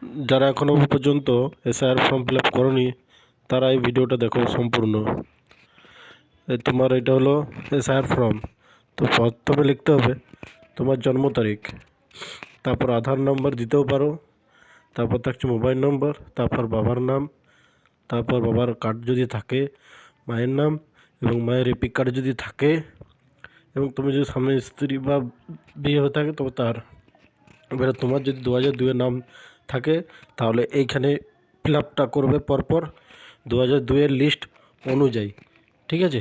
যারা এখনও পর্যন্ত এসআইআর ফর্ম ফিল আপ করোনি তারা এই ভিডিওটা দেখো সম্পূর্ণ। তোমার এটা হলো এসআইআর ফর্ম। তো প্রথমে লিখতে হবে তোমার জন্ম তারিখ, তারপর আধার নম্বর দিতেও পারো, তারপর থাকছে মোবাইল নম্বর, তারপর বাবার নাম, তারপর বাবার কার্ড যদি থাকে মায়ের নাম, এবং মায়ের এপিক কার্ড যদি থাকে, এবং তুমি যদি সামনে স্ত্রী বা বিয়ে হয়ে থাকে তবে তার। এবারে তোমার যদি 2002-এর নাম থাকে তাহলে এইখানে ফিল আপটা করবে পরপর 2002-এর লিস্ট অনুযায়ী, ঠিক আছে?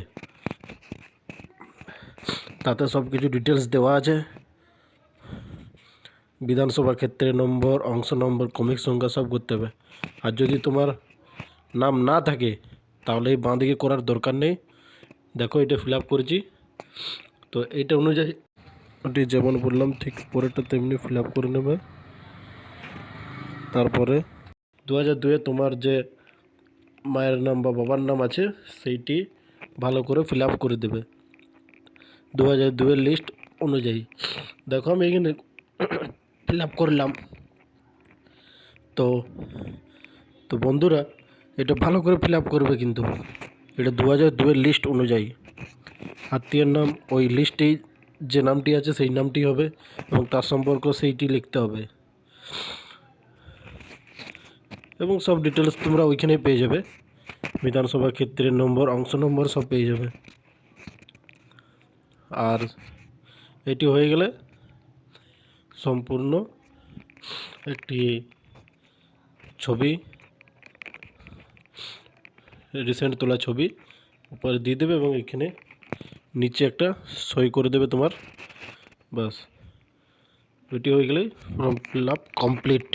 তাতে সব কিছু ডিটেলস দেওয়া আছে, বিধানসভা ক্ষেত্রের নম্বর, অংশ নম্বর, ক্রমিক সংখ্যা সব করতে হবে। আর যদি তোমার নাম না থাকে তাহলে এই বাঁ দিকে করার দরকার নেই। দেখো এটা ফিল আপ করেছি, তো এইটা অনুযায়ী ওটি যেমন বললাম ঠিক পরেরটা তেমনি ফিল আপ করে নেবে। তারপরে 2002-এ তোমার যে মায়ের নাম বা বাবার নাম আছে সেইটি ভালো করে ফিল আপ করে দেবে 2002-এর লিস্ট অনুযায়ী। দেখো আমি এখানে ফিল আপ করলাম। তো তো বন্ধুরা এটা ভালো করে ফিল আপ করবে, কিন্তু এটা 2002-এর লিস্ট অনুযায়ী। আত্মীয়ের নাম ওই লিস্টেই যে নামটি আছে সেই নামটি হবে, এবং তার সম্পর্ক সেইটি লিখতে হবে, এবং সব ডিটেলস তোমরা ওইখানেই পেয়ে যাবে। বিধানসভা ক্ষেত্রের নম্বর, অংশ নম্বর সব পেয়ে যাবে। আর এটি হয়ে গেলে সম্পূর্ণ একটি ছবি, রিসেন্ট তোলা ছবি উপরে দিয়ে দেবে, এবং এখানে নিচে একটা সই করে দেবে তোমার। বাস এটি হয়ে গেলেই ফর্ম ফিল আপ কমপ্লিট।